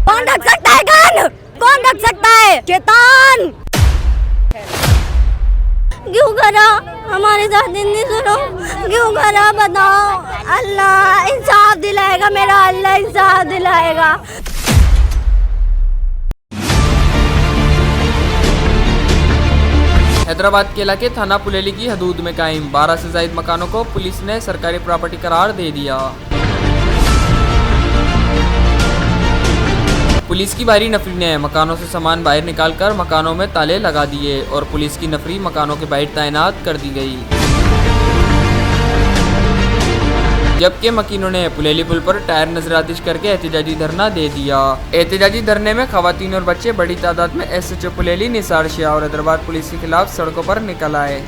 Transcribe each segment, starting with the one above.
कौन रख सकता है गन? कौन रख सकता है? शैतान क्यों करा हमारे साथ? नहीं सुनो, क्यों करा बताओ। अल्लाह इंसाफ दिलाएगा, मेरा अल्लाह इंसाफ दिलाएगा। हैदराबाद के इलाके थाना पुलेली की हदूद में कायम 12 से ज़ायद मकानों को पुलिस ने सरकारी प्रॉपर्टी करार दे दिया। पुलिस की भारी नफरी ने मकानों से सामान बाहर निकालकर मकानों में ताले लगा दिए और पुलिस की नफरी मकानों के बाहर तैनात कर दी गई। जबकि मकीनों ने पुलेली पुल पर टायर नजरआतिश करके एहतजाजी धरना दे दिया। एहतजाजी धरने में खवातीन और बच्चे बड़ी तादाद में SHO पुलेली, निसार शाह और हैदराबाद पुलिस के खिलाफ सड़कों पर निकल आए।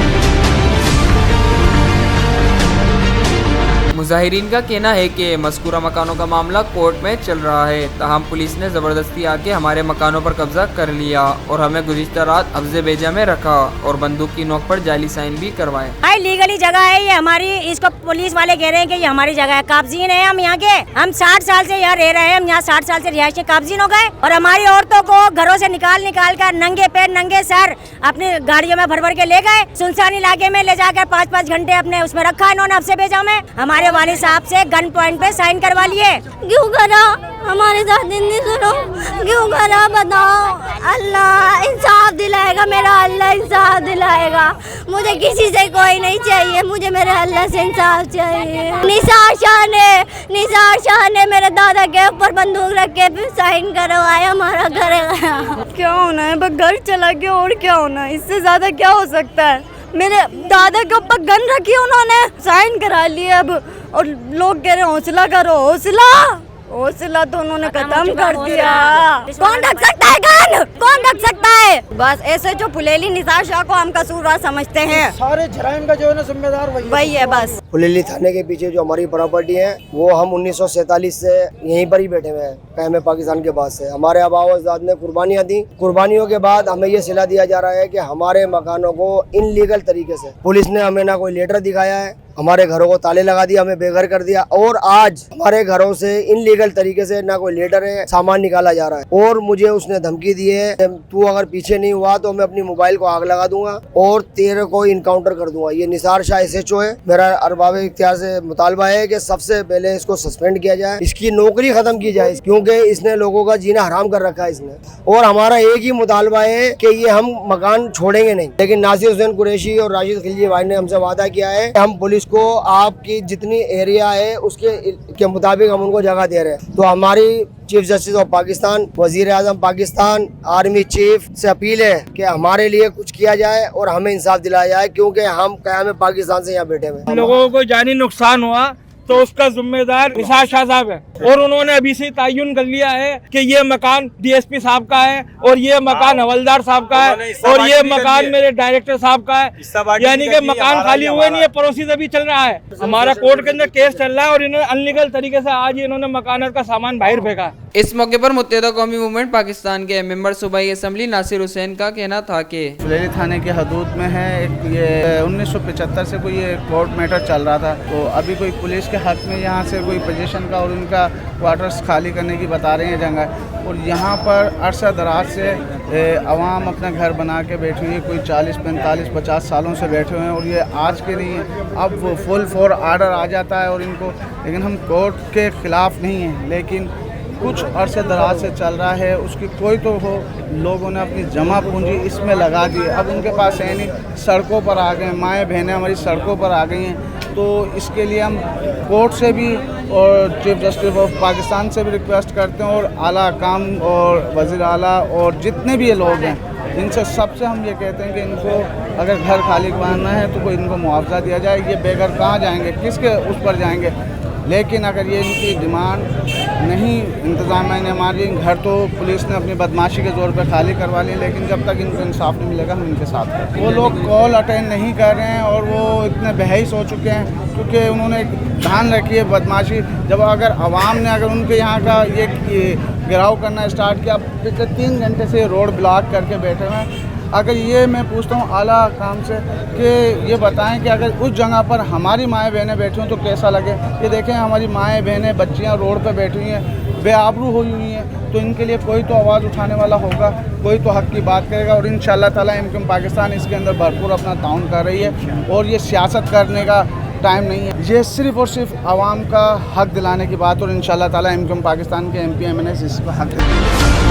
मुजाहिरीन का कहना है कि मज़कूरा मकानों का मामला कोर्ट में चल रहा है, ताहम पुलिस ने ज़बरदस्ती आके हमारे मकानों पर कब्जा कर लिया और हमें गुज़िश्ता रात अफ्ज़े बेजा में रखा और बंदूक की नोक पर जाली साइन भी करवाए। लीगली जगह है ये हमारी, इसको पुलिस वाले कह रहे हैं कि ये हमारी जगह है। काबजीन है हम यहाँ के, हम 60 साल से यहाँ रह रहे हैं, हम यहाँ 60 साल से रिहायशी काबजीन हो गए और हमारी औरतों को घरों से निकाल कर नंगे पैर नंगे सर अपनी गाड़ियों में भर के ले गए। सुनसान इलाके में ले जाकर 5-5 घंटे अपने उसमें रखा इन्होंने अफ्ज़े बेजा में। हमारे वालिद साहब से गन पॉइंट पे साइन करवा लिए। क्यों करा हमारे साथ? नहीं सुनो, क्यों करा बताओ। अल्लाह इंसाफ दिलाएगा, मेरा अल्लाह इंसाफ दिलाएगा। मुझे किसी से कोई नहीं चाहिए, मुझे मेरे अल्लाह से इंसाफ चाहिए। निसार शाह ने मेरे दादा के ऊपर बंदूक रख के साइन करवाया, हमारा घर गया। क्या होना है? बस घर चला गया और क्या होना है? इससे ज्यादा क्या हो सकता है? मेरे दादा के ऊपर गन रखी उन्होंने, साइन करा लिए अब, और लोग कह रहे हौसला करो। हौसला तो उन्होंने खत्म कर दिया। कौन रख सकता है गन? कौन रख सकता है? बस SHO पुलेली निसार शाह को हम कसूरवार समझते हैं। सारे जराइम का जो है ना जिम्मेदार वही है बस। पुलेली थाने के पीछे जो हमारी प्रॉपर्टी है वो हम 1947 से यहीं पर ही बैठे हुए हैं, कायम पाकिस्तान के बाद से। हमारे आबा अजदाद ने कुर्बानियाँ दी, कुर्बानियों के बाद हमें ये सिला दिया जा रहा है कि हमारे मकानों को इनलीगल तरीके से पुलिस ने हमें ना कोई लेटर दिखाया है, हमारे घरों को ताले लगा दिया, हमें बेघर कर दिया और आज हमारे घरों से इनलीगल तरीके से ना कोई लेटर है, सामान निकाला जा रहा है। और मुझे उसने धमकी दी है, तू अगर पीछे नहीं हुआ तो मैं अपनी मोबाइल को आग लगा दूंगा और तेरे को इनकाउंटर कर दूंगा। ये निसार शाह SHO है। मेरा अरबाब इख्तियार से मुतालबा है कि सबसे पहले इसको सस्पेंड किया जाए, इसकी नौकरी खत्म की जाए, क्योंकि इसने लोगों का जीना हराम कर रखा है इसने। और हमारा एक ही मुतालबा है कि ये हम मकान छोड़ेंगे नहीं। लेकिन नासिर हुसैन कुरैशी और राशिद खिलजी भाई ने हमसे वादा किया है कि हम पुलिस को आपकी जितनी एरिया है उसके मुताबिक हम उनको जगह दे रहे हैं। तो हमारी चीफ जस्टिस ऑफ पाकिस्तान, वजीर आजम पाकिस्तान, आर्मी चीफ से अपील है कि हमारे लिए कुछ किया जाए और हमें इंसाफ दिलाया जाए, क्योंकि हम क़याम पाकिस्तान से यहाँ बैठे हुए। लोगों को जानी नुकसान हुआ तो उसका जिम्मेदार निसार शाह साहब है और उन्होंने अभी से तयन कर लिया है कि ये मकान DSP साहब का है और ये मकान हवलदार साहब का है और ये मकान मेरे डायरेक्टर साहब का है। यानी कि मकान खाली हुए नहीं है, प्रोसेस अभी चल रहा है। हमारा कोर्ट के अंदर केस चल रहा है और इन्होंने अनलीगल तरीके से आज इन्होंने मकान का सामान बाहर फेंका। इस मौके पर मुत्तहिदा कौमी मूवमेंट पाकिस्तान के मेंबर सूबाई असेंबली नासिर हुसैन का कहना था कि पुलेली थाने की हदूद में है ये 1975 से कोई ये कोर्ट मैटर चल रहा था, तो अभी कोई पुलिस के हक में यहाँ से कोई पोजीशन का और उनका क्वार्टर्स खाली करने की बता रहे हैं जगह, और यहाँ पर अरसा दराज से अवाम अपना घर बना के बैठी हुई है, कोई 40, 45, 50 सालों से बैठे हुए हैं और ये आज के नहीं है। अब वो फुल फॉर आर्डर आ जाता है और इनको, लेकिन हम कोर्ट के ख़िलाफ़ नहीं हैं, लेकिन कुछ अरसे दराज से चल रहा है, उसकी कोई तो हो, लोगों ने अपनी जमा पूंजी इसमें लगा दी, अब उनके पास है नहीं, सड़कों पर आ गए, माएँ बहनें हमारी सड़कों पर आ गई हैं। तो इसके लिए हम कोर्ट से भी और चीफ जस्टिस ऑफ पाकिस्तान से भी रिक्वेस्ट करते हैं और आला काम और वज़ीर आला और जितने भी ये लोग हैं इनसे सबसे हम ये कहते हैं कि इनको अगर घर खाली करवाना है तो कोई इनको मुआवजा दिया जाए। ये बेघर कहाँ जाएंगे, किसके उस पर जाएंगे? लेकिन अगर ये इनकी डिमांड नहीं इंतज़ामिया ने हमारी, घर तो पुलिस ने अपनी बदमाशी के ज़ोर पर खाली करवा ली, लेकिन जब तक इनको इंसाफ नहीं मिलेगा हम इनके साथ हैं। वो लोग कॉल अटेंड नहीं कर रहे हैं और वो इतने बहस हो चुके हैं क्योंकि उन्होंने ध्यान रखी है बदमाशी, जब अगर आवाम ने अगर उनके यहाँ का ये घेराव करना स्टार्ट किया, पिछले 3 घंटे से रोड ब्लॉक करके बैठे हुए हैं। अगर ये मैं पूछता हूँ आला काम से कि ये बताएं कि अगर उस जगह पर हमारी माएँ बहनें बैठी हों तो कैसा लगे। ये देखें हमारी माएँ बहनें बच्चियाँ रोड पर बैठी हुई हैं, बेआबरू हुई हुई हैं, तो इनके लिए कोई तो आवाज़ उठाने वाला होगा, कोई तो हक़ की बात करेगा। और इंशाअल्लाह ताला एमक्यूएम पाकिस्तान इसके अंदर भरपूर अपना ताउन कर रही है। और ये सियासत करने का टाइम नहीं है, ये सिर्फ़ और सिर्फ आवाम का हक़ दिलाने की बात। और इंशाअल्लाह ताला एमक्यूएम पाकिस्तान के MP MNAs इसको हक़ दिलाएंगे।